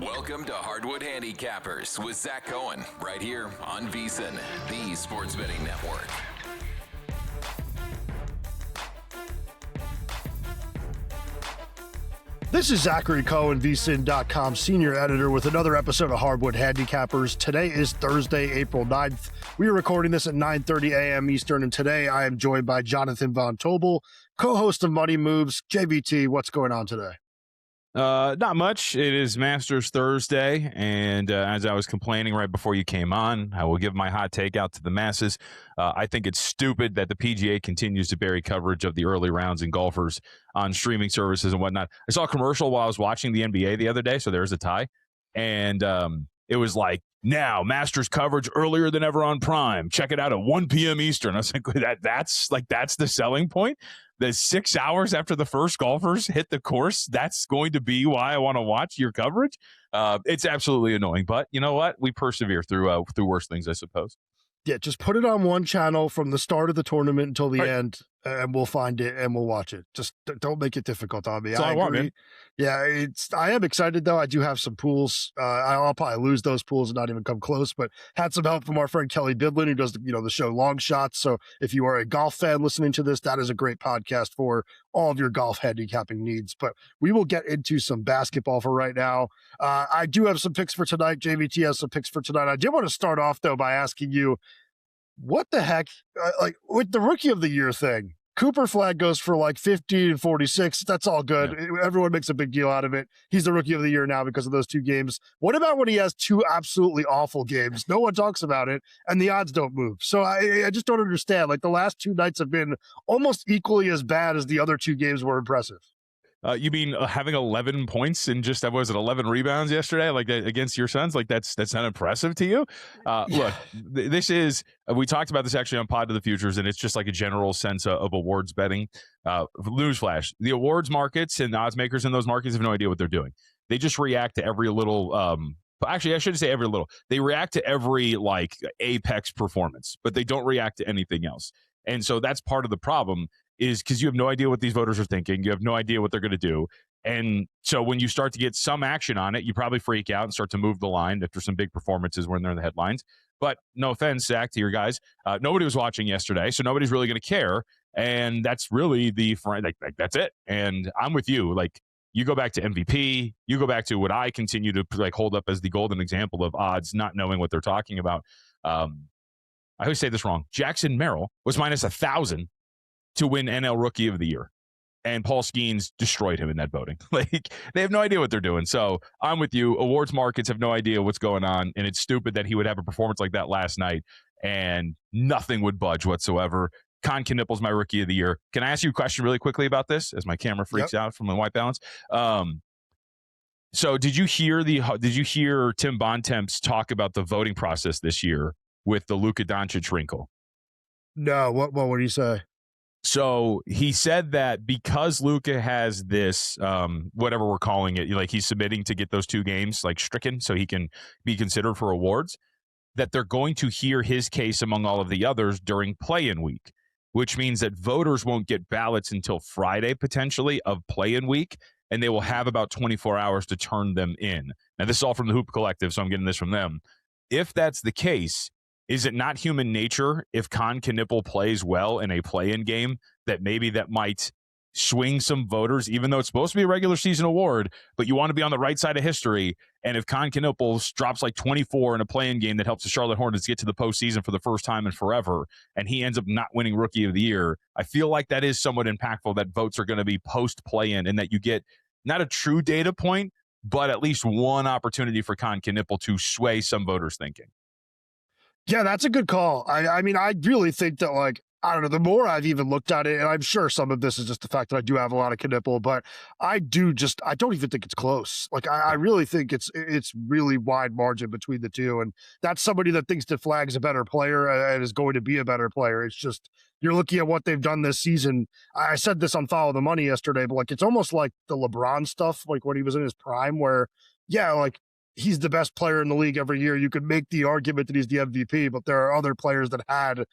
Welcome to Hardwood Handicappers with Zach Cohen, right here on VSiN, the Sports Betting Network. This is Zachary Cohen, VSiN.com senior editor with another episode of Hardwood Handicappers. Today is Thursday, April 9th. We are recording this at 9:30 a.m. Eastern, and today I am joined by Jonathan Von Tobel, co-host of Money Moves. JVT, what's going on today? Not much. It is Masters Thursday, and as I was complaining right before you came on, I will give my hot take out to the masses. I think it's stupid that the PGA continues to bury coverage of the early rounds and golfers on streaming services and whatnot. I saw a commercial while I was watching the NBA the other day, so there's a tie, and it was like, now Masters coverage earlier than ever on Prime. Check it out at 1 p.m. Eastern. I was like, that's the selling point. The 6 hours after the first golfers hit the course, that's going to be why I want to watch your coverage. It's absolutely annoying, but you know what? We persevere through worse things, I suppose. Yeah, just put it on one channel from the start of the tournament until the end, and we'll find it and we'll watch it. Just don't make it difficult on me. That's all I want, man. Yeah, I am excited though. I do have some pools. I'll probably lose those pools and not even come close, but had some help from our friend Kelly Bidlin, who does the show Long Shots. So if you are a golf fan listening to this, that is a great podcast for all of your golf handicapping needs. But we will get into some basketball for right now. I do have some picks for tonight. JVT has some picks for tonight. I did want to start off though by asking you, what the heck, with the Rookie of the Year thing, Cooper Flag goes for like 50 and 46. That's all good. Yeah. Everyone makes a big deal out of it. He's the Rookie of the Year now because of those two games. What about when he has two absolutely awful games? No one talks about it, and the odds don't move. So I just don't understand. Like, the last two nights have been almost equally as bad as the other two games were impressive. You mean having 11 points and just, 11 rebounds yesterday, like against your Suns? Like that's not impressive to you? Look, this is, we talked about this actually on Pod to the Futures, and it's just like a general sense of awards betting. Newsflash, the awards markets and odds makers in those markets have no idea what they're doing. They just react to every little, actually, I shouldn't say every little. They react to every like apex performance, but they don't react to anything else. And so that's part of the problem, is because you have no idea what these voters are thinking. You have no idea what they're going to do. And so when you start to get some action on it, you probably freak out and start to move the line after some big performances when they're in the headlines. But no offense, Zach, to your guys. Nobody was watching yesterday, so nobody's really going to care. And that's really that's it. And I'm with you. Like, you go back to MVP, you go back to what I continue to hold up as the golden example of odds, not knowing what they're talking about. I always say this wrong. Jackson Merrill was minus 1,000 to win NL Rookie of the Year, and Paul Skeens destroyed him in that voting. Like, they have no idea what they're doing. So I'm with you. Awards markets have no idea what's going on, and it's stupid that he would have a performance like that last night and nothing would budge whatsoever. Con Knipple's my Rookie of the Year. Can I ask you a question really quickly about this as my camera freaks out from the white balance? So did you hear Tim Bontemps talk about the voting process this year with the Luka Doncic wrinkle? No. What would he say? So he said that because Luka has this, whatever we're calling it, like he's submitting to get those two games like stricken so he can be considered for awards, that they're going to hear his case among all of the others during play-in week, which means that voters won't get ballots until Friday, potentially, of play-in week, and they will have about 24 hours to turn them in. Now, this is all from the Hoop Collective, so I'm getting this from them. If that's the case, is it not human nature, if Con Knipple plays well in a play-in game, that maybe that might swing some voters, even though it's supposed to be a regular season award, but you want to be on the right side of history? And if Con Knipple drops like 24 in a play-in game that helps the Charlotte Hornets get to the postseason for the first time in forever, and he ends up not winning Rookie of the Year, I feel like that is somewhat impactful, that votes are going to be post-play-in, and that you get not a true data point, but at least one opportunity for Con Knipple to sway some voters' thinking. Yeah, that's a good call. I mean, I really think that, like, I don't know, the more I've even looked at it, and I'm sure some of this is just the fact that I do have a lot of Knipple, but I don't even think it's close. Like, I really think it's really wide margin between the two. And that's somebody that thinks that Flag's a better player and is going to be a better player. It's just, you're looking at what they've done this season. I said this on Follow the Money yesterday, but like, it's almost like the LeBron stuff, like when he was in his prime, where, yeah, like, he's the best player in the league every year. You could make the argument that he's the MVP, but there are other players that had,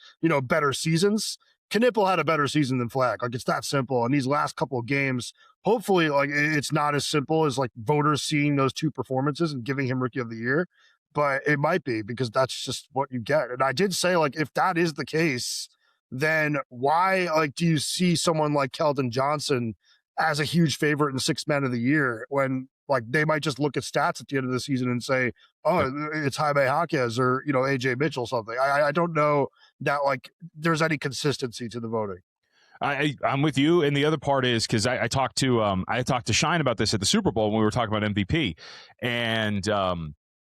better seasons. Knipple had a better season than Flagg. Like, it's that simple. And these last couple of games, hopefully, like, it's not as simple as like voters seeing those two performances and giving him Rookie of the Year, but it might be, because that's just what you get. And I did say, like, if that is the case, then why, like, do you see someone like Keldon Johnson as a huge favorite in Sixth Man of the Year when, like, they might just look at stats at the end of the season and say, oh, it's Jaime Jaquez or, you know, AJ Mitchell something. I don't know that, like, there's any consistency to the voting. I'm with you, and the other part is because I talked to Shine about this at the Super Bowl when we were talking about MVP, and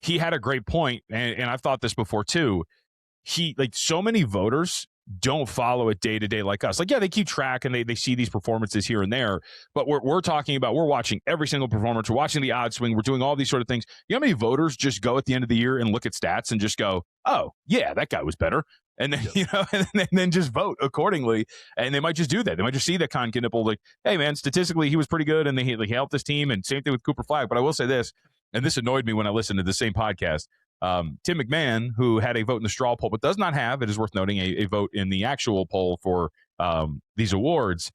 he had a great point, and I've thought this before too. He, like, so many voters don't follow it day to day like us. Like, yeah, they keep track and they see these performances here and there, but we're talking about, we're watching every single performance, we're watching the odd swing, we're doing all these sort of things. You know how many voters just go at the end of the year and look at stats and just go, oh yeah, that guy was better, and then you know, and then just vote accordingly. And they might just do that. They might just see that Con Knipple, like, hey man, statistically he was pretty good and he helped this team, and same thing with Cooper Flagg. But I will say this, and this annoyed me when I listened to the same podcast. Tim MacMahon, who had a vote in the straw poll, but does not have, it is worth noting, a vote in the actual poll for these awards.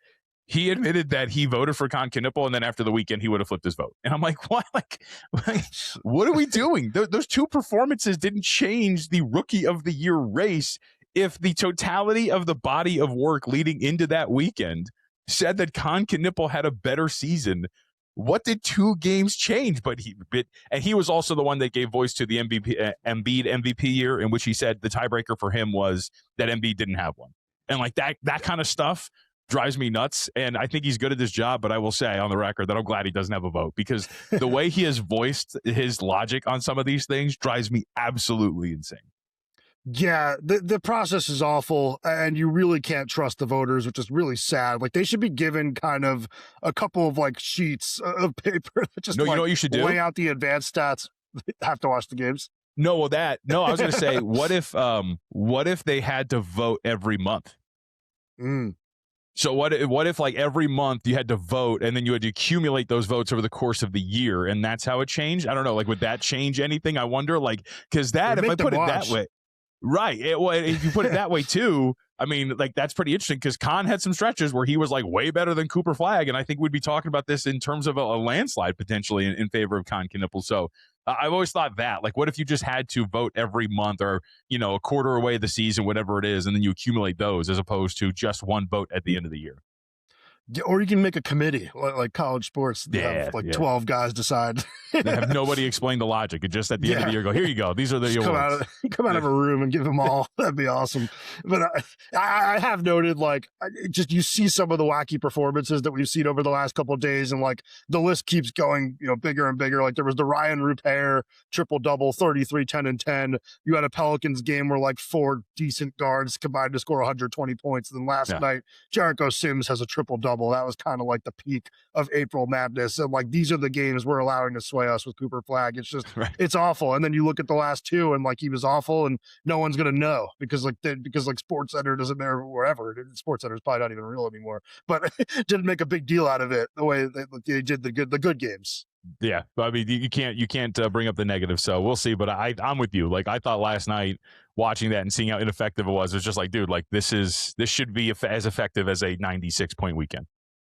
He admitted that he voted for Con Knipple, and then after the weekend, he would have flipped his vote. And I'm like, what? Like what are we doing? Those two performances didn't change the Rookie of the Year race. If the totality of the body of work leading into that weekend said that Con Knipple had a better season, what did 2 games change? And he was also the one that gave voice to the Embiid MVP year, in which he said the tiebreaker for him was that Embiid didn't have one. And like that kind of stuff drives me nuts. And I think he's good at this job, but I will say on the record that I'm glad he doesn't have a vote, because the way he has voiced his logic on some of these things drives me absolutely insane. Yeah, the process is awful, and you really can't trust the voters, which is really sad. Like, they should be given kind of a couple of like sheets of paper that just, you know what you should do? Lay out the advanced stats. Have to watch the games. I was going to say, what if they had to vote every month? So what if like every month you had to vote, and then you had to accumulate those votes over the course of the year, and that's how it changed? I don't know. Like, would that change anything? I wonder. Like, because that, if I put it that way. Right. If you put it that way too, I mean, like, that's pretty interesting, because Con had some stretches where he was like way better than Cooper Flagg, and I think we'd be talking about this in terms of a landslide potentially in favor of Con Knipple. So I've always thought that, like, what if you just had to vote every month, or, you know, a quarter away the season, whatever it is, and then you accumulate those as opposed to just one vote at the end of the year? Or you can make a committee like college sports. Have 12 guys decide. They have nobody explain the logic. And just at the end of the year, go, here you go. These are the awards. Come out of a room and give them all. That'd be awesome. But I have noted, like, just you see some of the wacky performances that we've seen over the last couple of days, and like the list keeps going, you know, bigger and bigger. Like, there was the Ryan Rupert triple-double, 33, 10, and 10. You had a Pelicans game where like 4 decent guards combined to score 120 points. And then last night, Jericho Sims has a triple-double. That was kind of like the peak of April madness. And like, these are the games we're allowing to sway us with Cooper Flagg. It's just, It's awful. And then you look at the last 2, and like, he was awful, and no one's going to know because Sports Center doesn't matter wherever. Sports Center is probably not even real anymore, but didn't make a big deal out of it the way they did the good games. Yeah, I mean, you can't bring up the negative, so we'll see. But I'm with you. Like, I thought last night, watching that and seeing how ineffective it was just like, dude, like, this should be as effective as a 96-point weekend.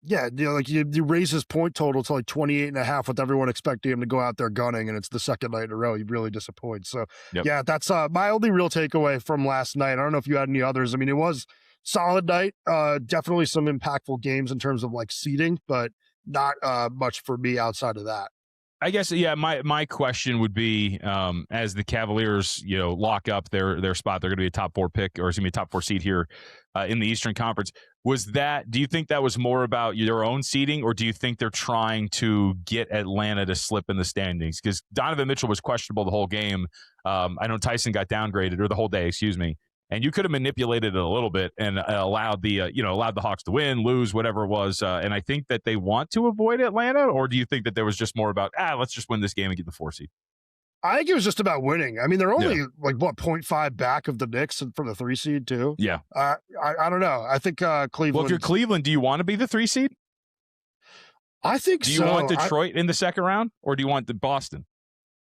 Yeah, you know, like, you raise his point total to like 28.5 with everyone expecting him to go out there gunning, and it's the second night in a row. You really disappoint. So yeah, that's my only real takeaway from last night. I don't know if you had any others. I mean, it was solid night. Definitely some impactful games in terms of like seeding, but not much for me outside of that. I guess, yeah, my question would be, as the Cavaliers, you know, lock up their spot, they're going to be a top 4 pick, or it's going to be a top 4 seed here in the Eastern Conference. Do you think that was more about their own seeding, or do you think they're trying to get Atlanta to slip in the standings? Because Donovan Mitchell was questionable the whole game. I know Tyson got downgraded, or the whole day, excuse me. And you could have manipulated it a little bit and allowed the Hawks to win, lose, whatever it was. And I think that they want to avoid Atlanta, or do you think that there was just more about, let's just win this game and get the 4 seed? I think it was just about winning. I mean, they're only 0.5 back of the Knicks from the 3 seed too. Yeah. I don't know. I think Cleveland. Well, if you're Cleveland, do you want to be the 3 seed? I think so. Do you want Detroit in the second round, or do you want Boston?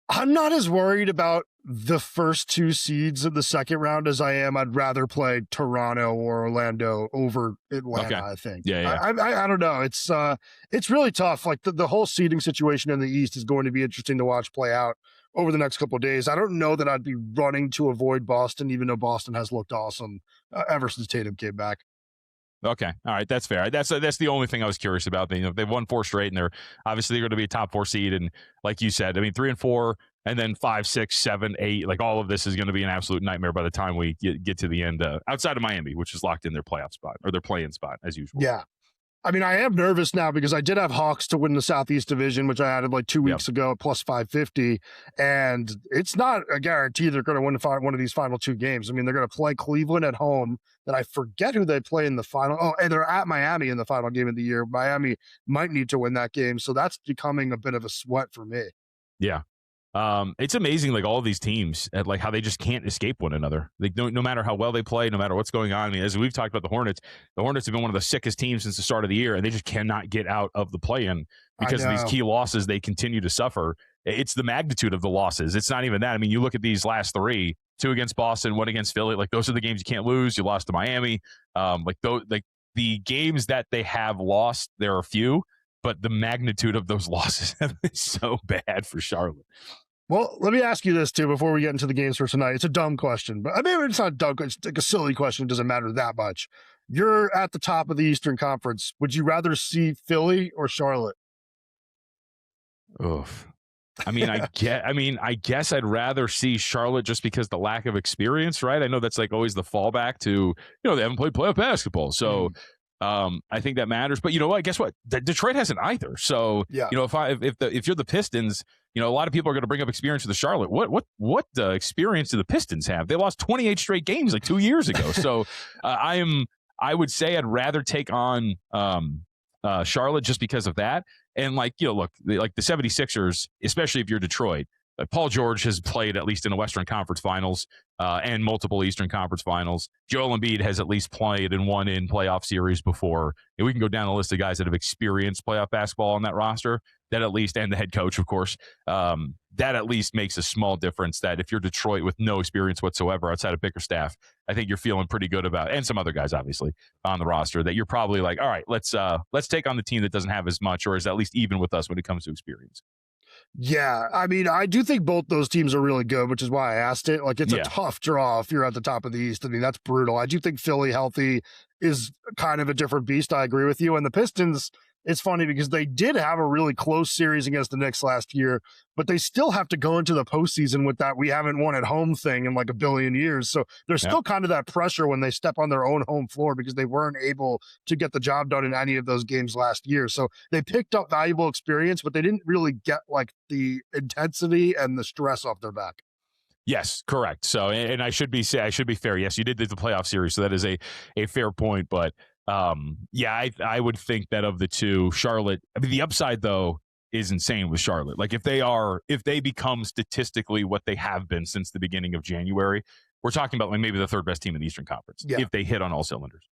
I'm not as worried about the first two seeds in the second round as I am. I'd rather play Toronto or Orlando over Atlanta. Okay. I think. Yeah. I don't know. It's really tough. Like the whole seeding situation in the East is going to be interesting to watch play out over the next couple of days. I don't know that I'd be running to avoid Boston, even though Boston has looked awesome ever since Tatum came back. Okay. All right. That's fair. That's the only thing I was curious about. They've won 4 straight, and they're going to be a top 4 seed. And like you said, I mean, 3 and 4, and then 5, 6, 7, 8. Like all of this is going to be an absolute nightmare by the time we get to the end. Outside of Miami, which is locked in their playoff spot or their play-in spot as usual. Yeah. I mean, I am nervous now because I did have Hawks to win the Southeast Division, which I added like 2 weeks ago at plus 550. And it's not a guarantee they're going to win one of these final 2 games. I mean, they're going to play Cleveland at home. Then I forget who they play in the final. Oh, and they're at Miami in the final game of the year. Miami might need to win that game. So that's becoming a bit of a sweat for me. Yeah. It's amazing, like all of these teams, at like how they just can't escape one another. Like no matter how well they play, no matter what's going on. I mean, as we've talked about the Hornets have been one of the sickest teams since the start of the year, and they just cannot get out of the play-in because of these key losses they continue to suffer. It's the magnitude of the losses. It's not even that. I mean, you look at these last 3, 2 against Boston, 1 against Philly. Like those are the games you can't lose. You lost to Miami. The games that they have lost, there are few. But the magnitude of those losses have been so bad for Charlotte. Well, let me ask you this, too, before we get into the games for tonight. It's a dumb question, but I mean, it's not dumb. It's like a silly question. It doesn't matter that much. You're at the top of the Eastern Conference. Would you rather see Philly or Charlotte? Oof. I mean, I guess I'd rather see Charlotte just because the lack of experience, right? I know that's like always the fallback to, they haven't played playoff basketball. So, I think that matters, but you know what? Guess what? Detroit hasn't either. So, if you're the Pistons, a lot of people are going to bring up experience with the Charlotte. What experience do the Pistons have? They lost 28 straight games like 2 years ago. So, I would say I'd rather take on Charlotte just because of that. And look, like the 76ers, especially if you're Detroit. Paul George has played at least in the Western Conference Finals and multiple Eastern Conference Finals. Joel Embiid has at least played and won in playoff series before. And we can go down the list of guys that have experienced playoff basketball on that roster. That at least, and the head coach, of course, that at least makes a small difference. That if you're Detroit with no experience whatsoever outside of Bickerstaff, I think you're feeling pretty good about, and some other guys obviously on the roster, that you're probably like, all right, let's take on the team that doesn't have as much or is at least even with us when it comes to experience. Yeah, I mean, I do think both those teams are really good, which is why I asked it. Like, it's a tough draw if you're at the top of the East. I mean, that's brutal. I do think Philly healthy is kind of a different beast. I agree with you. And the Pistons, it's funny because they did have a really close series against the Knicks last year, but they still have to go into the postseason with that we haven't won at home thing in like a billion years. So there's still kind of that pressure when they step on their own home floor because they weren't able to get the job done in any of those games last year. So they picked up valuable experience, but they didn't really get like the intensity and the stress off their back. Yes, correct. So, and I should be fair. Yes, you did the playoff series, so that is a fair point. But I would think that of the two, Charlotte. I mean, the upside though is insane with Charlotte. Like if they become statistically what they have been since the beginning of January, we're talking about like maybe the 3rd best team in the Eastern Conference if they hit on all cylinders.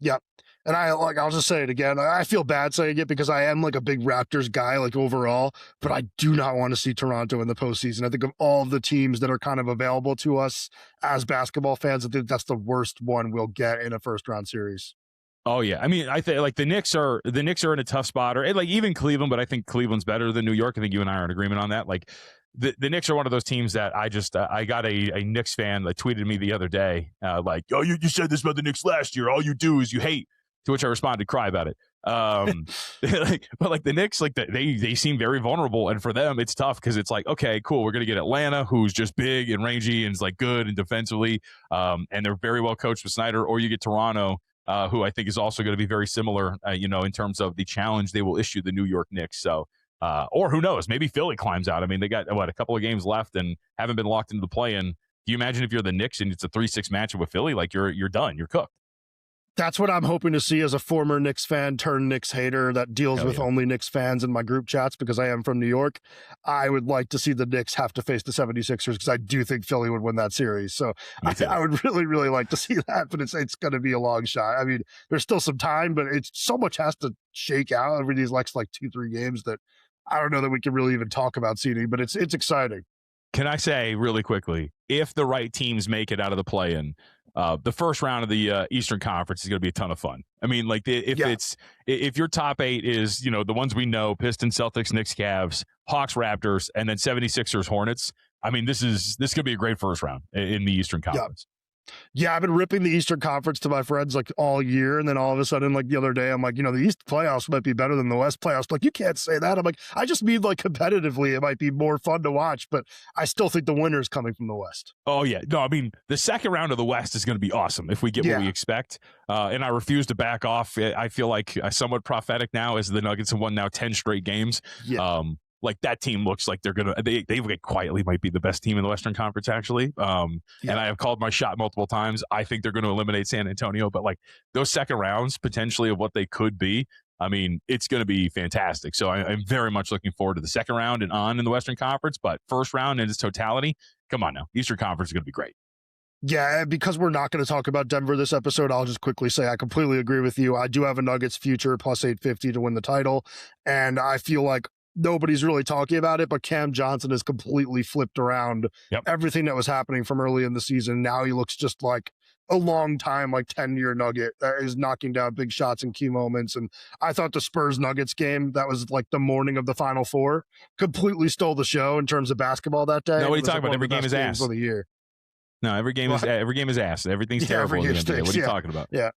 Yeah. And I'll just say it again. I feel bad saying it because I am like a big Raptors guy, like overall, but I do not want to see Toronto in the postseason. I think of all of the teams that are kind of available to us as basketball fans, I think that's the worst one we'll get in a first round series. Oh yeah, I mean, I think like the Knicks are in a tough spot, or like even Cleveland, but I think Cleveland's better than New York. I think you and I are in agreement on that. Like the Knicks are one of those teams that I just I got a Knicks fan that tweeted me the other day, like, oh, you said this about the Knicks last year. All you do is you hate. To which I responded, cry about it. But like the Knicks, like they seem very vulnerable, and for them it's tough because it's like, okay, cool, we're gonna get Atlanta, who's just big and rangy and is like good and defensively, and they're very well coached with Snyder, or you get Toronto. Who I think is also going to be very similar, in terms of the challenge they will issue the New York Knicks. So, or who knows, maybe Philly climbs out. I mean, they got a couple of games left and haven't been locked into the play-in. Can you imagine if you're the Knicks and it's a 3-6 matchup with Philly? Like you're done, you're cooked. That's what I'm hoping to see as a former Knicks fan turned Knicks hater that deals with only Knicks fans in my group chats because I am from New York. I would like to see the Knicks have to face the 76ers because I do think Philly would win that series. So I would really, really like to see that, but it's going to be a long shot. I mean, there's still some time, but it's so much has to shake out over these next like 2-3 games that I don't know that we can really even talk about seeding, but it's exciting. Can I say really quickly, if the right teams make it out of the play-in, the first round of the Eastern Conference is going to be a ton of fun. I mean, like if your top 8 is, the ones we know, Pistons, Celtics, Knicks, Cavs, Hawks, Raptors, and then 76ers, Hornets. I mean, this could be a great first round in the Eastern Conference. Yeah, I've been ripping the Eastern Conference to my friends like all year, and then all of a sudden, like the other day, I'm like, the East playoffs might be better than the West playoffs. Like, you can't say that. I'm like, I just mean like competitively, it might be more fun to watch, but I still think the winner is coming from the West. Oh yeah, no, I mean the second round of the West is going to be awesome if we get what we expect. And I refuse to back off. I feel like somewhat prophetic now as the Nuggets have won now 10 straight games. Yeah. Like that team looks like they quietly might be the best team in the Western Conference, actually. And I have called my shot multiple times. I think they're going to eliminate San Antonio, but like those second rounds potentially of what they could be, I mean, it's going to be fantastic. So I'm very much looking forward to the second round and on in the Western Conference, but first round in its totality, come on now. Eastern Conference is going to be great. Yeah, because we're not going to talk about Denver this episode, I'll just quickly say I completely agree with you. I do have a Nuggets future plus 850 to win the title, and I feel like nobody's really talking about it, but Cam Johnson has completely flipped around everything that was happening from early in the season. Now he looks just like a long time, like 10-year Nugget that is knocking down big shots in key moments. And I thought the Spurs Nuggets game, that was like the morning of the Final Four, completely stole the show in terms of basketball that day. No, what are you talking about? Every game is ass. Of the year. No, every game is ass. Everything's terrible. Every year stinks, what are you talking about? Yeah,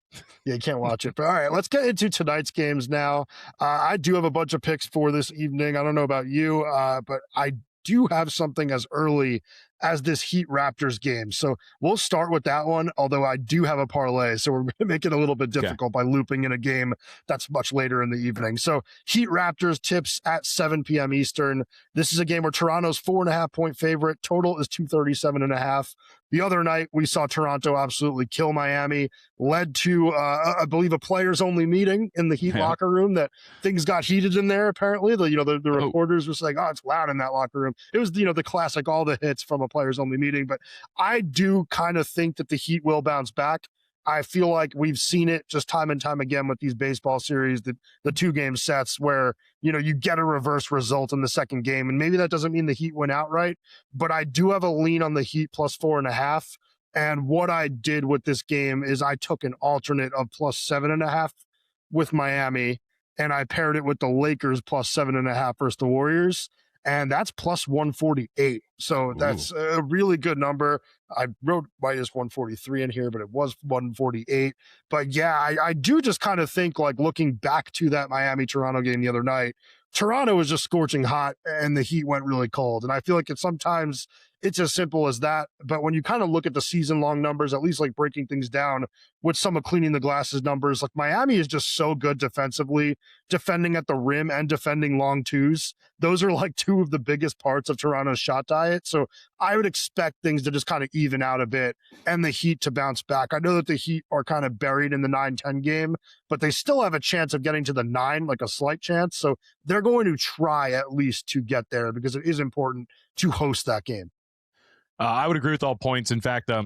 you can't watch it. But all right, let's get into tonight's games now. I do have a bunch of picks for this evening. I don't know about you, but I do have something as early as this Heat Raptors game. So we'll start with that one, although I do have a parlay. So we're going to make it a little bit difficult by looping in a game that's much later in the evening. So Heat Raptors tips at 7 p.m. Eastern. This is a game where Toronto's 4.5 point favorite. Total is 237.5. The other night, we saw Toronto absolutely kill Miami, led to, I believe, a players-only meeting in the Heat locker room that things got heated in there, apparently. The reporters were saying, it's loud in that locker room. It was, the classic, all the hits from a players-only meeting. But I do kind of think that the Heat will bounce back. I feel like we've seen it just time and time again with these baseball series, the 2-game sets where, you get a reverse result in the second game. And maybe that doesn't mean the Heat win outright, but I do have a lean on the Heat plus 4.5. And what I did with this game is I took an alternate of plus 7.5 with Miami, and I paired it with the Lakers plus 7.5 versus the Warriors. And that's plus 148. So that's a really good number. I wrote minus 143 in here, but it was 148. But yeah, I do just kind of think, like, looking back to that Miami-Toronto game the other night, Toronto was just scorching hot and the Heat went really cold. And I feel like sometimes it's as simple as that. But when you kind of look at the season-long numbers, at least like breaking things down with some of cleaning the glasses numbers, like Miami is just so good defensively, defending at the rim and defending long twos. Those are like two of the biggest parts of Toronto's shot diet. So I would expect things to just kind of even out a bit and the Heat to bounce back. I know that the Heat are kind of buried in the 9-10 game, but they still have a chance of getting to the 9, like a slight chance. So they're going to try at least to get there because it is important to host that game. I would agree with all points. In fact, I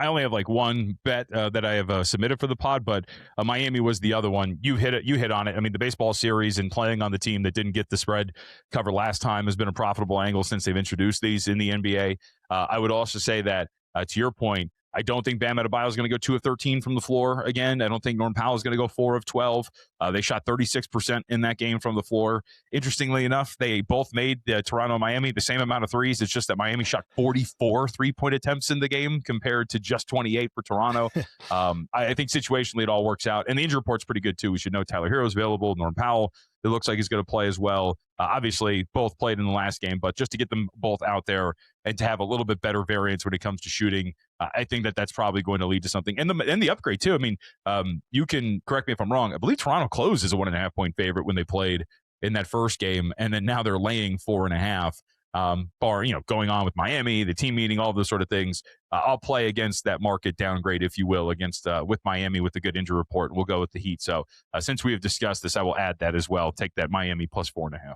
only have like one bet that I have submitted for the pod, but Miami was the other one. You hit on it. I mean, the baseball series and playing on the team that didn't get the spread cover last time has been a profitable angle since they've introduced these in the NBA. I would also say that, to your point, I don't think Bam Adebayo is going to go 2 of 13 from the floor again. I don't think Norm Powell is going to go 4 of 12. They shot 36% in that game from the floor. Interestingly enough, they both made Toronto and Miami the same amount of threes. It's just that Miami shot 44 three-point attempts in the game compared to just 28 for Toronto. I think situationally it all works out. And the injury report's pretty good too. We should know Tyler Hero's available. Norm Powell, it looks like he's going to play as well. Obviously, both played in the last game, but just to get them both out there and to have a little bit better variance when it comes to shooting, I think that's probably going to lead to something. And the upgrade, too. I mean, you can correct me if I'm wrong. I believe Toronto closed as a 1.5 point favorite when they played in that first game, and then now they're laying 4.5. Going on with Miami, the team meeting, all those sort of things. I'll play against that market downgrade, if you will, against with Miami with a good injury report. We'll go with the Heat. So since we have discussed this, I will add that as well. Take that Miami plus 4.5.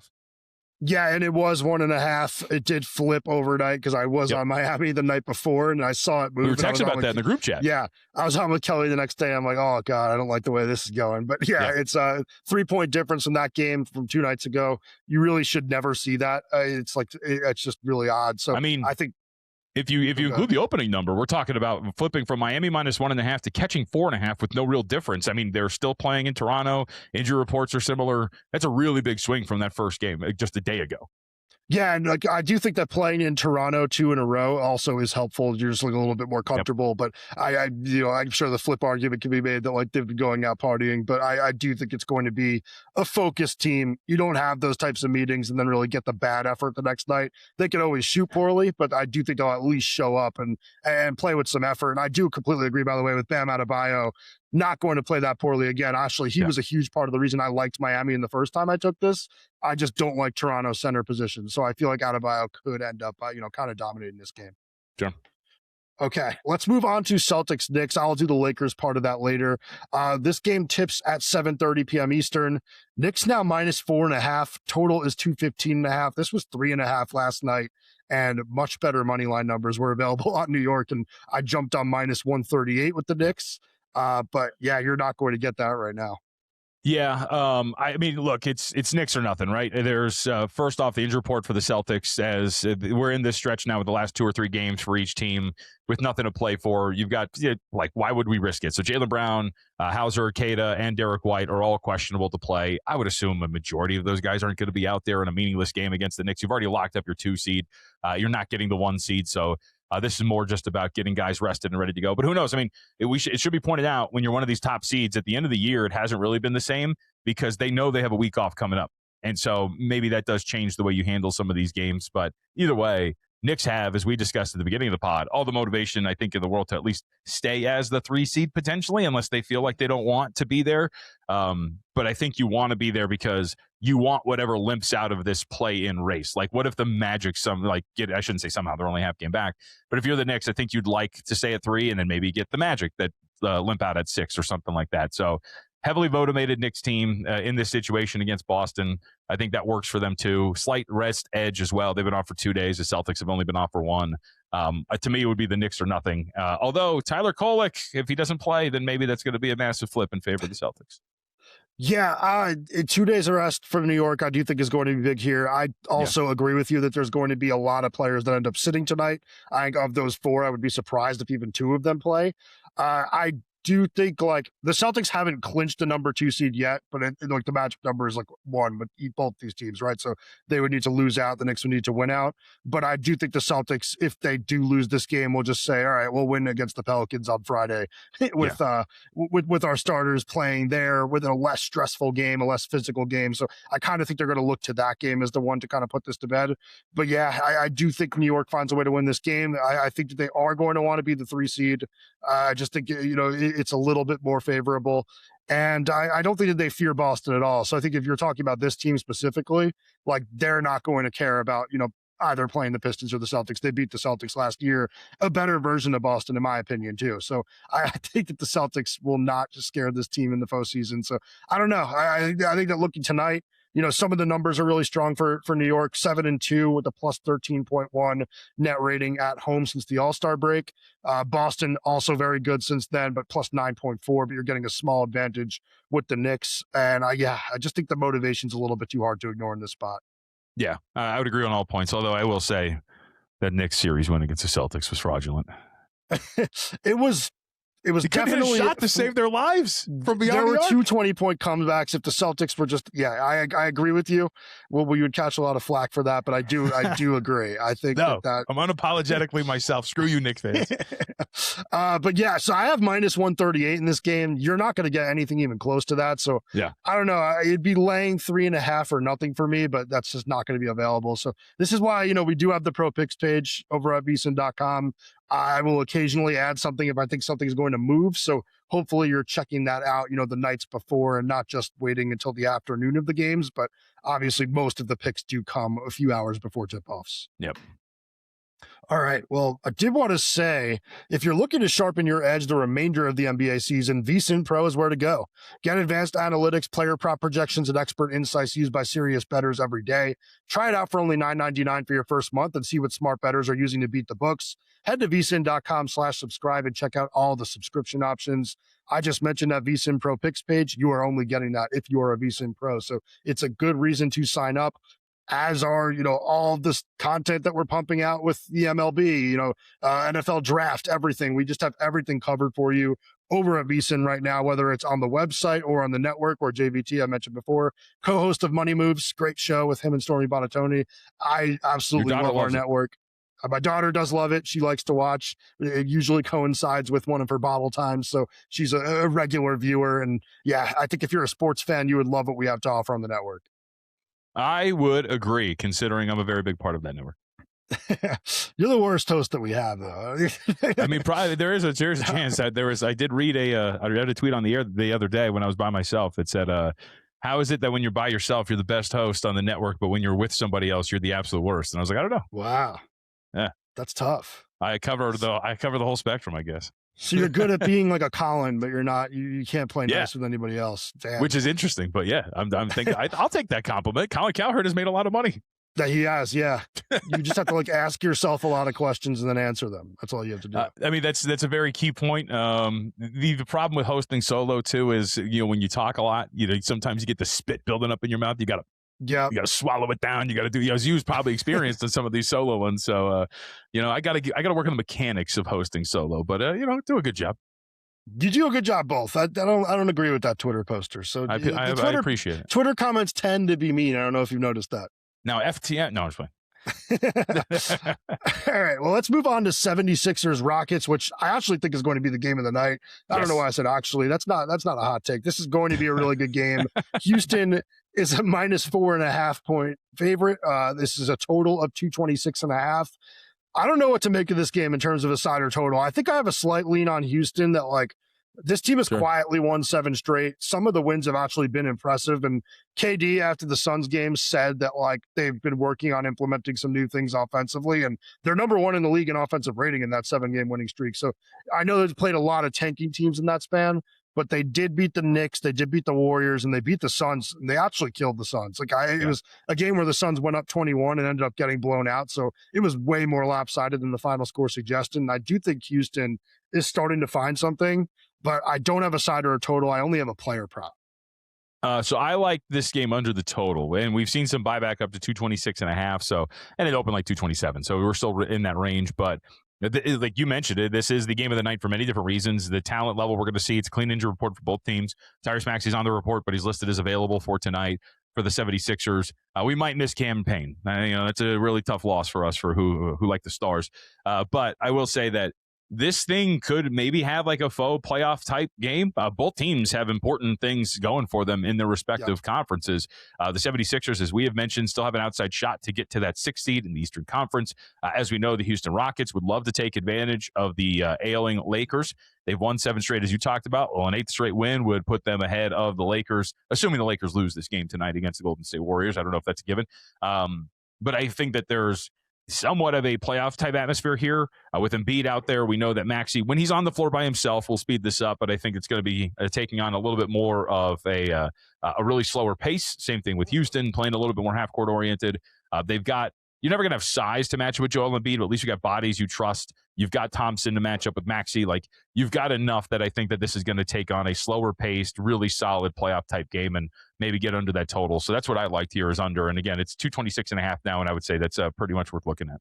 Yeah, and it was 1.5. It did flip overnight because I was on Miami the night before and I saw it move. We were texting about that in the group chat. Yeah, I was on with Kelly the next day. I'm like, oh God, I don't like the way this is going. But it's a 3-point difference in that game from 2 nights ago. You really should never see that. It's just really odd. So I mean, I think if you include the opening number, we're talking about flipping from Miami -1.5 to catching 4.5 with no real difference. I mean, they're still playing in Toronto. Injury reports are similar. That's a really big swing from that first game just a day ago. Yeah, and I do think that playing in Toronto 2 in a row also is helpful. You're just a little bit more comfortable. But I'm sure the flip argument can be made that they've been going out partying. But I do think it's going to be a focused team. You don't have those types of meetings and then really get the bad effort the next night. They can always shoot poorly, but I do think they'll at least show up and play with some effort. And I do completely agree, by the way, with Bam Adebayo not going to play that poorly again. Actually, he was a huge part of the reason I liked Miami in the first time I took this. I just don't like Toronto's center position. So I feel like Adebayo could end up, kind of dominating this game. Sure. Okay, let's move on to Celtics Knicks. I'll do the Lakers part of that later. This game tips at 7:30 p.m. Eastern. Knicks now -4.5. Total is 215.5. This was 3.5 last night, and much better money line numbers were available on New York, and I jumped on -138 with the Knicks. But yeah, you're not going to get that right now. Yeah, I mean, look, it's Knicks or nothing, right? There's first off the injury report for the Celtics, as we're in this stretch now with the last 2 or 3 games for each team with nothing to play for. You've got why would we risk it? So Jaylen Brown, Hauser, Queta, and Derek White are all questionable to play. I would assume a majority of those guys aren't going to be out there in a meaningless game against the Knicks. You've already locked up your 2 seed. You're not getting the 1 seed, so. This is more just about getting guys rested and ready to go. But who knows? I mean, it should be pointed out when you're one of these top seeds at the end of the year, it hasn't really been the same because they know they have a week off coming up. And so maybe that does change the way you handle some of these games. But either way, Knicks have, as we discussed at the beginning of the pod, all the motivation, I think, in the world to at least stay as the 3 seed potentially, unless they feel like they don't want to be there. But I think you want to be there because you want whatever limps out of this play-in race. Like, what if the Magic I shouldn't say somehow, they're only half game back. But if you're the Knicks, I think you'd like to stay at 3 and then maybe get the Magic that limp out at 6 or something like that. So heavily motivated Knicks team in this situation against Boston. I think that works for them too. Slight rest edge as well. They've been off for 2 days. The Celtics have only been off for 1. To me, it would be the Knicks or nothing. Although Tyler Kolek, if he doesn't play, then maybe that's going to be a massive flip in favor of the Celtics. Yeah, 2 days of rest for New York, I do think is going to be big here. I also agree with you that there's going to be a lot of players that end up sitting tonight. I think of those 4, I would be surprised if even 2 of them play. I do think the Celtics haven't clinched the number 2 seed yet, but the matchup number is 1 with both these teams, right? So they would need to lose out. The Knicks would need to win out. But I do think the Celtics, if they do lose this game, will just say, all right, we'll win against the Pelicans on Friday with our starters playing there with a less stressful game, a less physical game. So I kind of think they're going to look to that game as the one to kind of put this to bed. But yeah, I do think New York finds a way to win this game. I think that they are going to want to be the 3 seed. I just think, it's a little bit more favorable. And I don't think that they fear Boston at all. So I think if you're talking about this team specifically, they're not going to care about, either playing the Pistons or the Celtics. They beat the Celtics last year, a better version of Boston, in my opinion, too. So I think that the Celtics will not just scare this team in the postseason. So I don't know. I think that looking tonight, some of the numbers are really strong for New York, 7-2 with a plus 13.1 net rating at home since the All-Star break. Boston also very good since then, but plus 9.4, but you're getting a small advantage with the Knicks. And I just think the motivation's a little bit too hard to ignore in this spot. Yeah, I would agree on all points, although I will say that Knicks series win against the Celtics was fraudulent. It was definitely a shot to save their lives from beyond. There were 2 20-point comebacks. If the Celtics were just, I agree with you. Well, we would catch a lot of flack for that, but I do agree. I think that I'm unapologetically myself. Screw you, Knicks fans. But yeah, so I have -138 in this game. You're not going to get anything even close to that. So yeah, I don't know. It'd be laying 3.5 or nothing for me, but that's just not going to be available. So this is why, we do have the Pro Picks page over at VSiN.com. I will occasionally add something if I think something is going to move. So hopefully you're checking that out, the nights before and not just waiting until the afternoon of the games. But obviously most of the picks do come a few hours before tip-offs. Yep. All right. Well, I did want to say, if you're looking to sharpen your edge the remainder of the NBA season, VSiN Pro is where to go. Get advanced analytics, player prop projections, and expert insights used by serious bettors every day. Try it out for only $9.99 for your first month and see what smart bettors are using to beat the books. Head to vsin.com/subscribe and check out all the subscription options. I just mentioned that VSiN Pro Picks page. You are only getting that if you are a VSiN Pro. So it's a good reason to sign up, as are, all of this content that we're pumping out with the MLB, NFL draft, everything. We just have everything covered for you over at VSiN right now, whether it's on the website or on the network, or JVT, I mentioned before, co-host of Money Moves, great show with him and Stormy Bontemps. I absolutely love our network. My daughter does love it. She likes to watch. It usually coincides with one of her bottle times, so she's a regular viewer. And yeah, I think if you're a sports fan, you would love what we have to offer on the network. I would agree, considering I'm a very big part of that network. You're the worst host that we have, though. I mean, probably there's a chance that I did read I read a tweet on the air the other day when I was by myself that said, how is it that when you're by yourself, you're the best host on the network, but when you're with somebody else, you're the absolute worst? And I was like, I don't know. Wow. Yeah. That's tough. I cover the whole spectrum, I guess. So you're good at being like a Colin, but you're not. You can't play nice with anybody else. Damn. Which is interesting, but yeah, I'm thinking I'll take that compliment. Colin Cowherd has made a lot of money. That he has, yeah. You just have to ask yourself a lot of questions and then answer them. That's all you have to do. I mean, that's a very key point. The problem with hosting solo too is when you talk a lot, sometimes you get the spit building up in your mouth. You got to swallow it down. You got to do. You've probably experienced in some of these solo ones. So I got to work on the mechanics of hosting solo. But do a good job. You do a good job, both. I don't agree with that Twitter poster. So I appreciate it. Twitter comments tend to be mean. I don't know if you've noticed that. Now FTN. No, it's fine. All right. Well, let's move on to 76ers Rockets, which I actually think is going to be the game of the night. I don't know why I said actually. That's not a hot take. This is going to be a really good game. Houston is a -4.5 point favorite. This is a total of 226.5. I don't know what to make of this game in terms of a side or total. I think I have a slight lean on Houston that this team has quietly won 7 straight. Some of the wins have actually been impressive. And KD, after the Suns game, said that they've been working on implementing some new things offensively. And they're number 1 in the league in offensive rating in that 7-game winning streak. So I know they've played a lot of tanking teams in that span, but they did beat the Knicks, they did beat the Warriors, and they beat the Suns. And they actually killed the Suns. It was a game where the Suns went up 21 and ended up getting blown out. So it was way more lopsided than the final score suggested. And I do think Houston is starting to find something, but I don't have a side or a total. I only have a player prop. So I like this game under the total, and we've seen some buyback up to 226.5. So, and it opened like 227. So we're still in that range, but like you mentioned it, this is the game of the night for many different reasons. The talent level we're going to see, it's a clean injury report for both teams. Tyrese Maxey's on the report, but he's listed as available for tonight for the 76ers. We might miss Cam Payne. That's a really tough loss for us for who like the Stars. But I will say that this thing could maybe have a faux playoff type game. Both teams have important things going for them in their respective conferences. The 76ers, as we have mentioned, still have an outside shot to get to that 6th seed in the Eastern Conference. As we know, the Houston Rockets would love to take advantage of the ailing Lakers. They've won 7 straight, as you talked about. Well, an 8th straight win would put them ahead of the Lakers, assuming the Lakers lose this game tonight against the Golden State Warriors. I don't know if that's a given. But I think that there's somewhat of a playoff type atmosphere here with Embiid out there. We know that Maxey, when he's on the floor by himself, will speed this up, but I think it's going to be taking on a little bit more of a really slower pace. Same thing with Houston, playing a little bit more half court oriented. You're never going to have size to match with Joel Embiid, but at least you got bodies you trust. You've got Thompson to match up with Maxey. You've got enough that I think that this is going to take on a slower paced, really solid playoff type game and maybe get under that total. So that's what I liked here is under. And again, it's 226.5 now, and I would say that's pretty much worth looking at.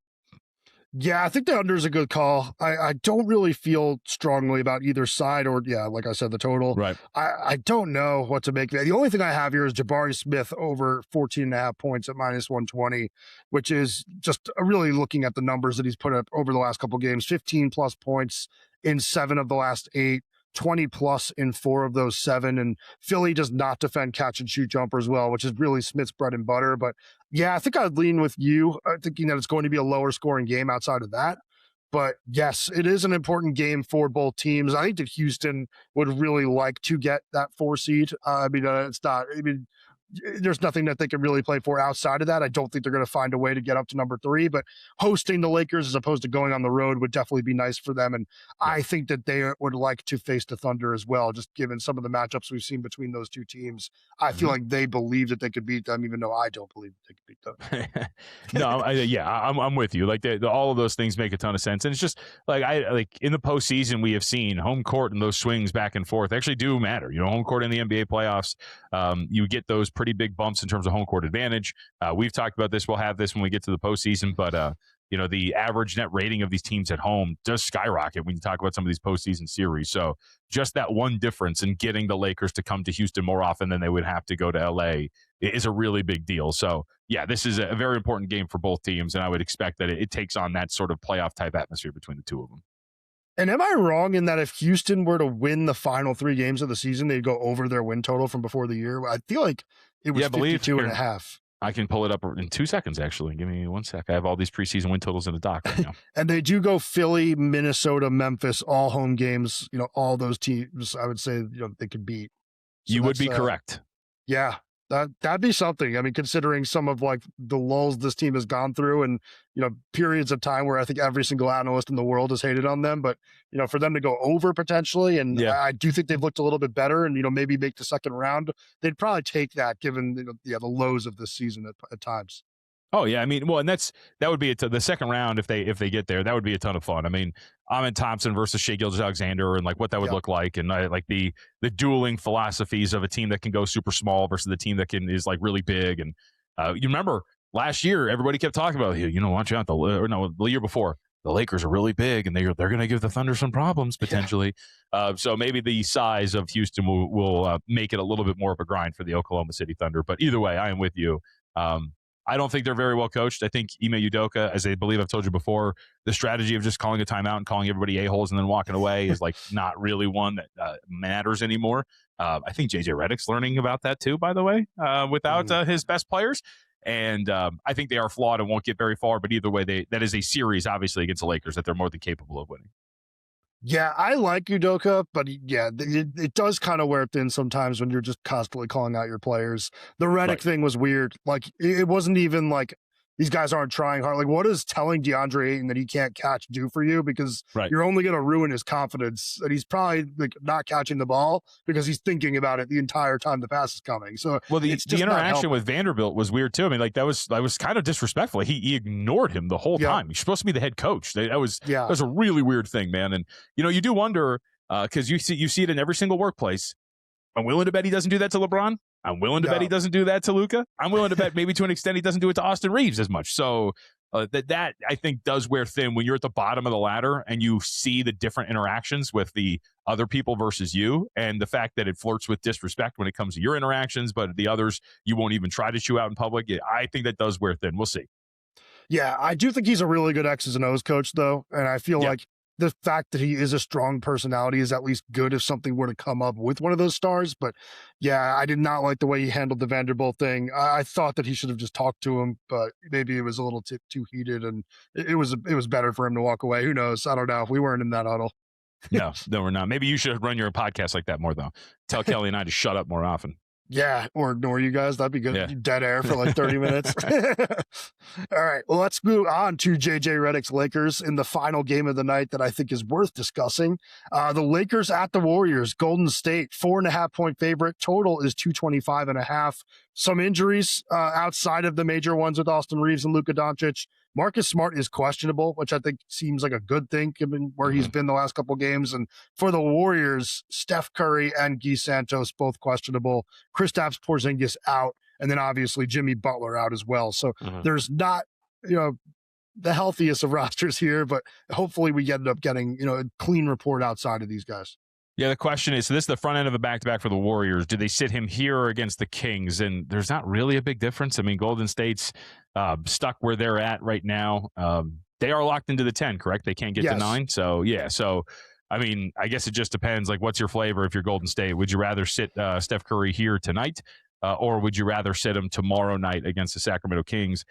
Yeah, I think the under is a good call. I don't really feel strongly about either side or, like I said, the total. Right. I don't know what to make of it. The only thing I have here is Jabari Smith over 14.5 points at -120, which is just really looking at the numbers that he's put up over the last couple of games. 15-plus points in 7 of the last 8. 20-plus in 4 of those 7. And Philly does not defend catch-and-shoot jumpers well, which is really Smith's bread and butter. But, I think I'd lean with you, thinking that it's going to be a lower-scoring game outside of that. But, yes, it is an important game for both teams. I think that Houston would really like to get that 4 seed. there's nothing that they can really play for outside of that. I don't think they're going to find a way to get up to number 3, but hosting the Lakers as opposed to going on the road would definitely be nice for them. And I think that they would like to face the Thunder as well, just given some of the matchups we've seen between those two teams. I feel like they believe that they could beat them, even though I don't believe that they could beat them. No, I'm with you. Like all of those things make a ton of sense. And it's just like in the postseason, we have seen home court and those swings back and forth actually do matter. Home court in the NBA playoffs, you get those pretty big bumps in terms of home court advantage. We've talked about this. We'll have this when we get to the postseason, but the average net rating of these teams at home does skyrocket when you talk about some of these postseason series. So just that one difference in getting the Lakers to come to Houston more often than they would have to go to LA is a really big deal. So yeah, this is a very important game for both teams, and I would expect that it takes on that sort of playoff type atmosphere between the two of them. And am I wrong in that if Houston were to win the final 3 games of the season, they'd go over their win total from before the year? I feel like it was 52.5. I can pull it up in 2 seconds, actually. Give me 1 sec. I have all these preseason win totals in the doc right now. And they do go Philly, Minnesota, Memphis, all home games. All those teams, I would say, they could beat. So you would be correct. Yeah. That'd be something. I mean, considering some of like the lulls this team has gone through and, periods of time where I think every single analyst in the world has hated on them, but, for them to go over potentially. And I do think they've looked a little bit better and, maybe make the second round. They'd probably take that given, the lows of this season at times. Oh yeah, I mean, well, and that would be the second round if they get there. That would be a ton of fun. I mean, Ahmed Thompson versus Shai Gilgeous-Alexander, and like what that would look like, and like the dueling philosophies of a team that can go super small versus the team that is like really big. And you remember last year, everybody kept talking about watch out the year before. The Lakers are really big, and they're going to give the Thunder some problems potentially. So maybe the size of Houston will make it a little bit more of a grind for the Oklahoma City Thunder. But either way, I am with you. I don't think they're very well coached. I think Ime Udoka, as I believe I've told you before, the strategy of just calling a timeout and calling everybody a-holes and then walking away is like not really one that matters anymore. I think JJ Redick's learning about that too, by the way, without his best players. And I think they are flawed and won't get very far. But either way, that is a series, obviously, against the Lakers that they're more than capable of winning. Yeah, I like Udoka, but it does kind of wear thin sometimes when you're just constantly calling out your players. The Redick thing was weird. Like, it wasn't even like these guys aren't trying hard. Like, what is telling DeAndre Ayton that he can't catch do for you? Because you're only going to ruin his confidence. And he's probably like not catching the ball because he's thinking about it the entire time the pass is coming. So the interaction with Vanderbilt was weird too. I mean, like that was kind of disrespectful. He ignored him the whole time. He's supposed to be the head coach. That was a really weird thing, man. And you do wonder because you see it in every single workplace. I'm willing to bet he doesn't do that to LeBron. I'm willing to bet he doesn't do that to Luka. I'm willing to bet maybe to an extent he doesn't do it to Austin Reeves as much. So that I think does wear thin when you're at the bottom of the ladder and you see the different interactions with the other people versus you, and the fact that it flirts with disrespect when it comes to your interactions, but the others you won't even try to chew out in public. I think that does wear thin. We'll see. Yeah, I do think he's a really good X's and O's coach, though, and I feel like the fact that he is a strong personality is at least good if something were to come up with one of those stars. But I did not like the way he handled the Vanderbilt thing. I thought that he should have just talked to him, but maybe it was a little too heated, and it was better for him to walk away. Who knows? I don't know. We weren't in that huddle. No, we're not. Maybe you should run your podcast like that more, though. Tell Kelly and I to shut up more often. Yeah, or ignore you guys. That'd be good. Yeah. Dead air for like 30 minutes. All right. Well, let's move on to JJ Redick's Lakers in the final game of the night that I think is worth discussing. The Lakers at the Warriors, Golden State, 4.5-point favorite. Total is 225.5. Some injuries outside of the major ones with Austin Reeves and Luka Doncic. Marcus Smart is questionable, which I think seems like a good thing given where he's been the last couple of games. And for the Warriors, Steph Curry and Guy Santos both questionable. Kristaps Porzingis out, and then obviously Jimmy Butler out as well. So there's not, the healthiest of rosters here, but hopefully we end up getting, a clean report outside of these guys. Yeah, the question is, so this is the front end of a back-to-back for the Warriors. Do they sit him here or against the Kings? And there's not really a big difference. I mean, Golden State's stuck where they're at right now. They are locked into the 10, correct? They can't get to 9. So, I mean, I guess it just depends. Like, what's your flavor if you're Golden State? Would you rather sit Steph Curry here tonight, or would you rather sit him tomorrow night against the Sacramento Kings?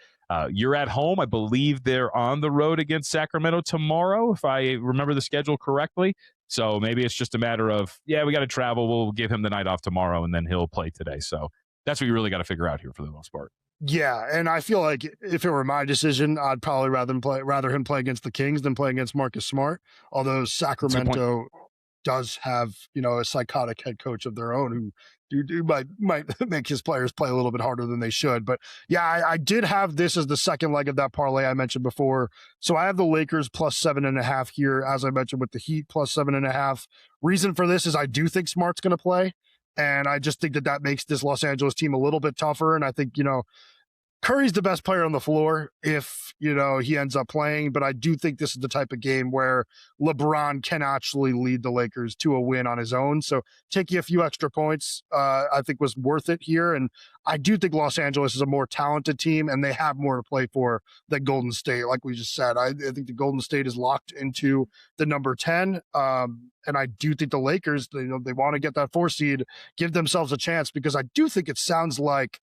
You're at home. I believe they're on the road against Sacramento tomorrow, if I remember the schedule correctly. So maybe it's just a matter of, we got to travel. We'll give him the night off tomorrow, and then he'll play today. So That's what you really got to figure out here for the most part. Yeah, and I feel like if it were my decision, I'd probably rather him play against the Kings than play against Marcus Smart. Although Sacramento does have, a psychotic head coach of their own who might make his players play a little bit harder than they should. But yeah, I did have this as the second leg of that parlay I mentioned before. So I have the Lakers plus 7.5 here, as I mentioned, with the Heat plus 7.5. Reason for this is I do think Smart's going to play. And I just think that makes this Los Angeles team a little bit tougher. And I think, Curry's the best player on the floor if, he ends up playing. But I do think this is the type of game where LeBron can actually lead the Lakers to a win on his own. So taking a few extra points, I think was worth it here. And I do think Los Angeles is a more talented team and they have more to play for than Golden State. Like we just said, I think the Golden State is locked into the number 10. And I do think the Lakers, they want to get that 4 seed, give themselves a chance, because I do think it sounds like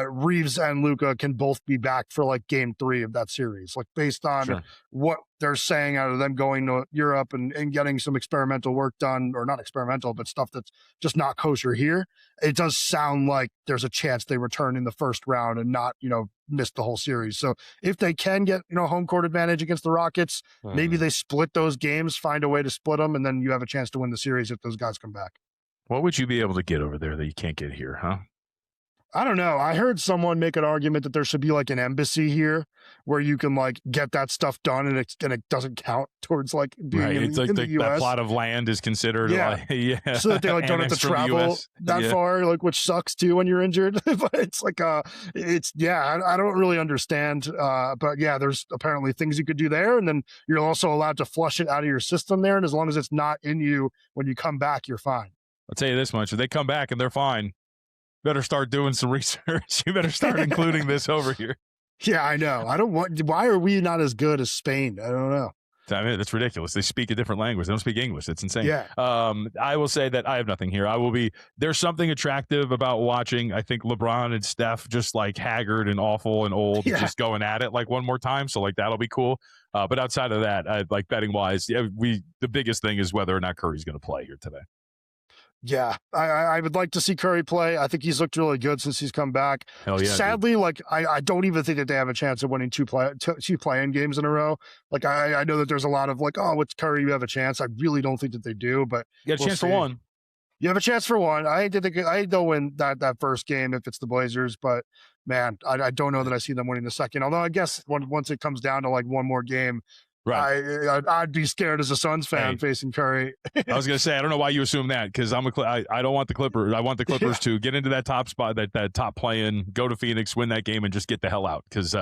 Reeves and Luka can both be back for like game 3 of that series, like based on what they're saying out of them going to Europe and getting some experimental work done, or not experimental, but stuff that's just not kosher here. It does sound like there's a chance they return in the first round and not, miss the whole series. So if they can get, home court advantage against the Rockets, maybe they split those games, find a way to split them, and then you have a chance to win the series if those guys come back. What would you be able to get over there that you can't get here, huh? I don't know. I heard someone make an argument that there should be like an embassy here where you can like get that stuff done and it doesn't count towards like being in the US. That plot of land is considered so that they like don't have to travel that far, like, which sucks too when you're injured. But it's like I don't really understand. But yeah, there's apparently things you could do there, and then you're also allowed to flush it out of your system there, and as long as it's not in you when you come back, you're fine. I'll tell you this much: if they come back and they're fine, better start doing some research. You better start including this over here. Yeah, I know. Why are we not as good as Spain? I don't know. I mean, that's ridiculous. They speak a different language. They don't speak English. It's insane. Yeah. I will say that I have nothing here. There's something attractive about watching, I think, LeBron and Steph just like haggard and awful and old, just going at it like one more time. So like, that'll be cool. But outside of that, like betting wise, the biggest thing is whether or not Curry's going to play here today. Yeah, I would like to see Curry play. I think he's looked really good since he's come back. Hell yeah, sadly, dude. Like I don't even think that they have a chance of winning two play-in games in a row. Like I know that there's a lot of like, oh, with Curry you have a chance. I really don't think that they do, but you got a chance for one. You have a chance for one. I think they'll win that first game if it's the Blazers, but man, I don't know that I see them winning the second. Although I guess once it comes down to like one more game. Right, I'd be scared as a Suns fan facing Curry. I was going to say, I don't know why you assume that, because I don't want the Clippers. I want the Clippers to get into that top spot, that top play-in, go to Phoenix, win that game, and just get the hell out. Because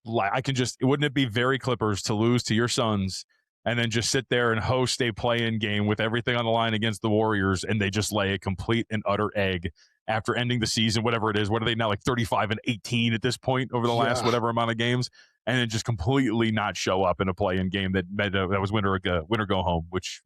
wouldn't it be very Clippers to lose to your Suns and then just sit there and host a play-in game with everything on the line against the Warriors, and they just lay a complete and utter egg after ending the season, whatever it is. What are they now, like 35-18 at this point over the last whatever amount of games? And then just completely not show up in a play-in game that was winner go home, which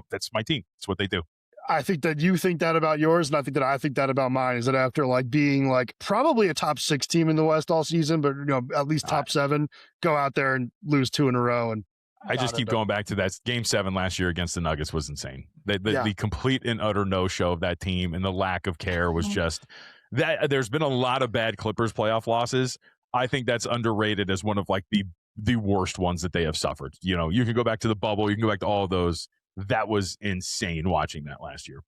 that's my team. That's what they do. I think that you think that about yours, and I think that about mine. Is that after like being like probably a top 6 team in the West all season, but at least top 7, go out there and lose 2 in a row. And I just keep going back to that Game 7 last year against the Nuggets was insane. The complete and utter no-show of that team and the lack of care was just that. There's been a lot of bad Clippers playoff losses. I think that's underrated as one of like the worst ones that they have suffered. You can go back to the bubble. You can go back to all of those. That was insane watching that last year.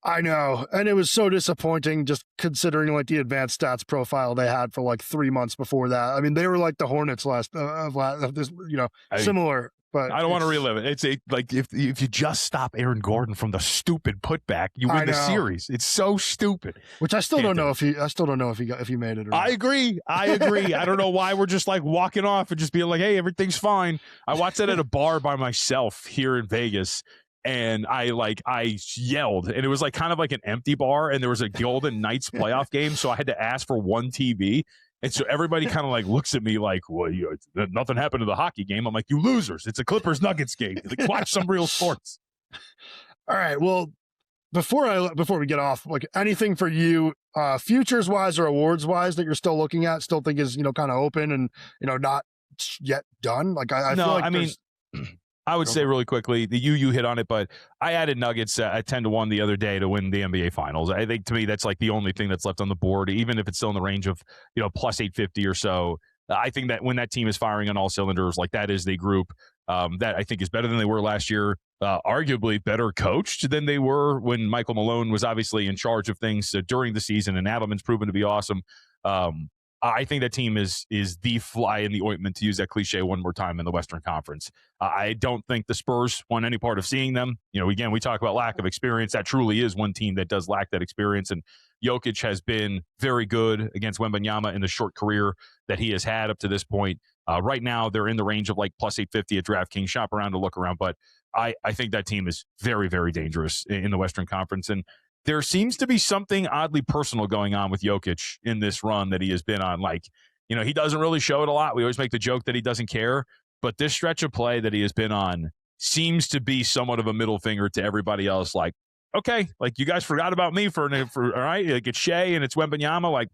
I know. And it was so disappointing just considering like the advanced stats profile they had for like 3 months before that. I mean, they were like the Hornets of this, similar. But I don't want to relive it. It's if you just stop Aaron Gordon from the stupid putback, you win the series. It's so stupid. Which I still don't know if he made it or not. I agree. I don't know why we're just like walking off and just being like, hey, everything's fine. I watched that at a bar by myself here in Vegas. And I yelled, and it was like kind of like an empty bar, and there was a Golden Knights playoff game, so I had to ask for one TV. And so everybody kind of like looks at me like, well, nothing happened to the hockey game. I'm like, you losers. It's a Clippers-Nuggets game. Like, watch some real sports. All right. Well, before we get off, like anything for you, futures-wise or awards-wise that you're still looking at, still think is, kind of open and, not yet done? Like I feel like I would say really quickly, you hit on it, but I added Nuggets at 10-1 the other day to win the NBA Finals. I think to me that's like the only thing that's left on the board, even if it's still in the range of plus 850 or so. I think that when that team is firing on all cylinders, like that is the group that I think is better than they were last year, arguably better coached than they were when Michael Malone was obviously in charge of things during the season, and Adelman's proven to be awesome. I think that team is the fly in the ointment, to use that cliche one more time, in the Western Conference. I don't think the Spurs want any part of seeing them. Again, we talk about lack of experience. That truly is one team that does lack that experience, and Jokic has been very good against Wembanyama in the short career that he has had up to this point. Right now, they're in the range of like plus 850 at DraftKings. Shop around to look around, but I think that team is very, very dangerous in the Western Conference, and there seems to be something oddly personal going on with Jokic in this run that he has been on. Like, he doesn't really show it a lot. We always make the joke that he doesn't care, but this stretch of play that he has been on seems to be somewhat of a middle finger to everybody else. Like, okay, like you guys forgot about me for all right, like it's Shea and it's Wembanyama. Like,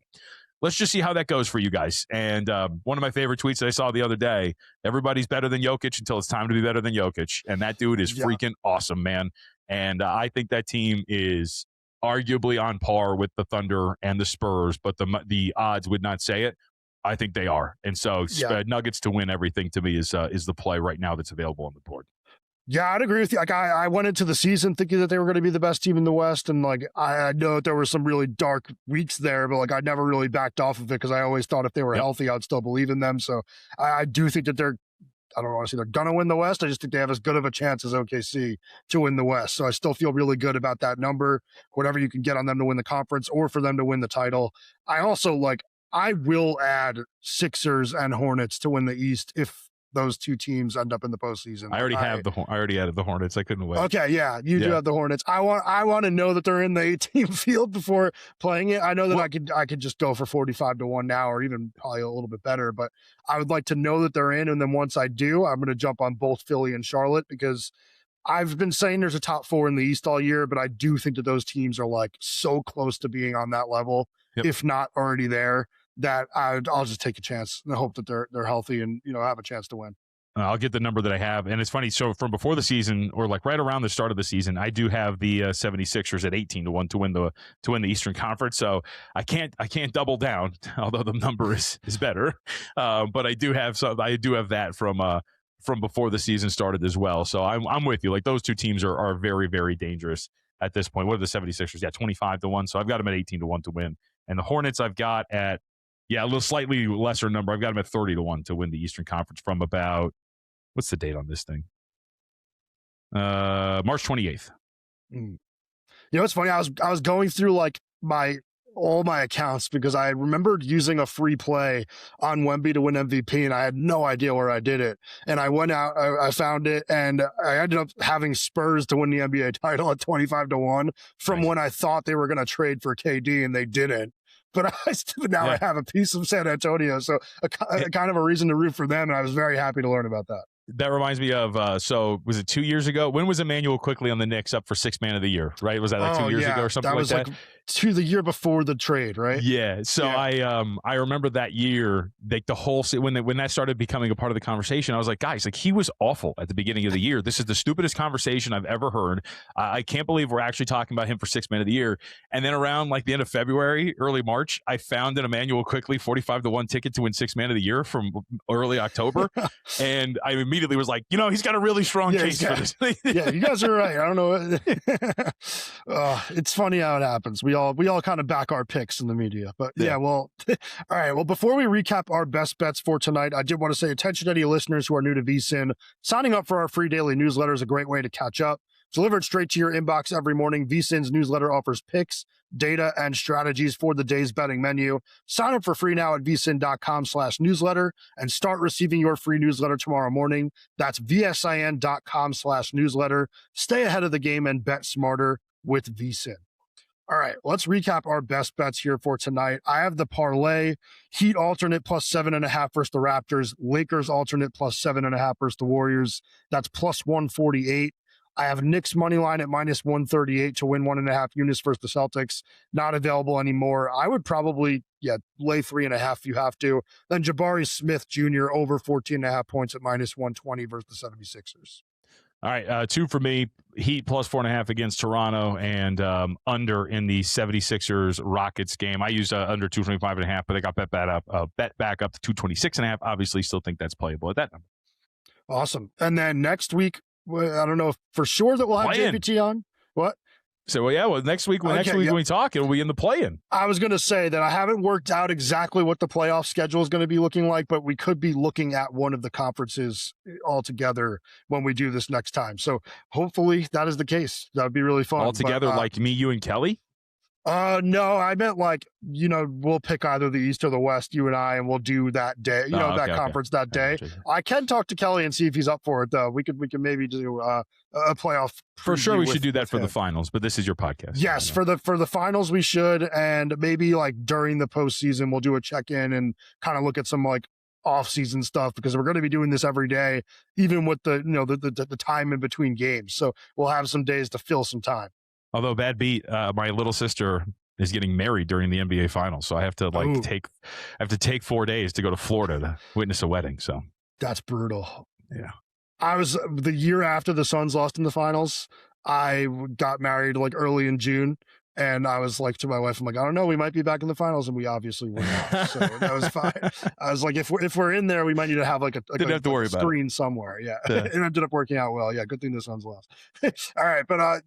let's just see how that goes for you guys. And one of my favorite tweets that I saw the other day, everybody's better than Jokic until it's time to be better than Jokic. And that dude is freaking awesome, man. And I think that team is arguably on par with the Thunder and the Spurs, but the odds would not say it. I think they are. And so Nuggets to win everything to me is the play right now that's available on the board. Yeah, I'd agree with you. Like I went into the season thinking that they were going to be the best team in the West, and like I know that there were some really dark weeks there, but like I never really backed off of it because I always thought if they were healthy, I'd still believe in them. So I do think that I don't want to say they're going to win the West. I just think they have as good of a chance as OKC to win the West. So I still feel really good about that number, whatever you can get on them to win the conference or for them to win the title. I will add Sixers and Hornets to win the East if those two teams end up in the postseason. I already added the Hornets. I couldn't wait. Okay, yeah, you do have the Hornets. I want to know that they're in the 8-team field before playing it. I know that I could just go for 45-1 now, or even probably a little bit better. But I would like to know that they're in, and then once I do, I'm going to jump on both Philly and Charlotte because I've been saying there's a top 4 in the East all year, but I do think that those teams are like so close to being on that level, if not already there, that I'll just take a chance and hope that they're healthy and have a chance to win. I'll get the number that I have. And it's funny. So from before the season, or like right around the start of the season, I do have the 76ers at 18-1 to win the Eastern Conference. So I can't double down, although the number is better. But I do have that from before the season started as well. So I'm with you. Like those two teams are very, very dangerous at this point. What are the 76ers? Yeah, 25-1. So I've got them at 18-1 to win. And the Hornets I've got at a little slightly lesser number. I've got them at 30-1 to win the Eastern Conference from about, what's the date on this thing? March 28th. It's funny. I was going through like all my accounts because I remembered using a free play on Wemby to win MVP, and I had no idea where I did it. And I went out, I found it, and I ended up having Spurs to win the NBA title at 25-1 from when I thought they were going to trade for KD, and they didn't. But I have a piece of San Antonio, so a kind of a reason to root for them, and I was very happy to learn about that. That reminds me of, so was it 2 years ago? When was Emmanuel Quickly on the Knicks up for Sixth Man of the Year, right? Was that like 2 years ago or something like that? That was like the year before the trade, right? Yeah. So I remember that year, like the whole, when that started becoming a part of the conversation, I was like, guys, like he was awful at the beginning of the year. This is the stupidest conversation I've ever heard. I can't believe we're actually talking about him for Sixth Man of the Year. And then around like the end of February, early March, I found an Emmanuel Quickly 45-1 ticket to win Sixth Man of the Year from early October. And I immediately was like, he's got a really strong case for this. Yeah, you guys are right. I don't know. It's funny how it happens. We all kind of back our picks in the media. But all right. Well, before we recap our best bets for tonight, I did want to say attention to any listeners who are new to VSiN. Signing up for our free daily newsletter is a great way to catch up. Delivered straight to your inbox every morning, VSiN's newsletter offers picks, data, and strategies for the day's betting menu. Sign up for free now at vsin.com/newsletter and start receiving your free newsletter tomorrow morning. That's vsin.com/newsletter. Stay ahead of the game and bet smarter with VSiN. All right, let's recap our best bets here for tonight. I have the parlay, Heat alternate plus 7.5 versus the Raptors, Lakers alternate plus 7.5 versus the Warriors. That's plus 148. I have Knicks money line at minus 138 to win 1.5 units versus the Celtics. Not available anymore. I would probably, lay 3.5 if you have to. Then Jabari Smith Jr. over 14.5 points at minus 120 versus the 76ers. All right, 2 for me. Heat plus 4.5 against Toronto, and under in the 76ers Rockets game. I used under 225.5, but I got bet back up to 226.5. Obviously, still think that's playable at that number. Awesome. And then next week, I don't know if for sure that we'll have JVT on. What? So, next week when we talk, it'll be in the play-in. I was going to say that I haven't worked out exactly what the playoff schedule is going to be looking like, but we could be looking at one of the conferences altogether when we do this next time. So hopefully that is the case. That would be really fun. Altogether, like me, you, and Kelly? No, I meant like, we'll pick either the East or the West, you and I, and we'll do that day, conference that day. I can talk to Kelly and see if he's up for it, though. We can maybe do a playoff. For sure, we should do that for the finals, but this is your podcast. Yes, for the finals we should, and maybe like during the postseason, we'll do a check-in and kind of look at some like off-season stuff, because we're going to be doing this every day, even with the time in between games. So we'll have some days to fill some time. Although bad beat, my little sister is getting married during the NBA finals, so I have to take 4 days to go to Florida to witness a wedding. So that's brutal. Yeah, I was the year after the Suns lost in the finals. I got married like early in June, and I was like to my wife, I'm like, I don't know, we might be back in the finals, and we obviously were not. So that was fine. I was like, if we're in there, we might need to have like a screen somewhere. Yeah. It ended up working out well. Yeah, good thing the Suns lost. All right, but I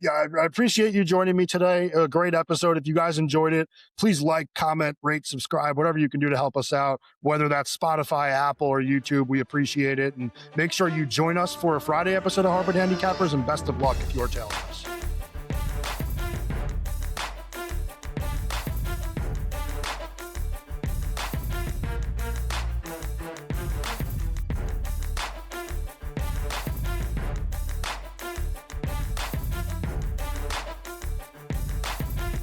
appreciate you joining me today. A great episode. If you guys enjoyed it, please like, comment, rate, subscribe, whatever you can do to help us out, whether that's Spotify, Apple, or YouTube. We appreciate it, and make sure you join us for a Friday episode of Harvard Handicappers. And best of luck if you're tailor.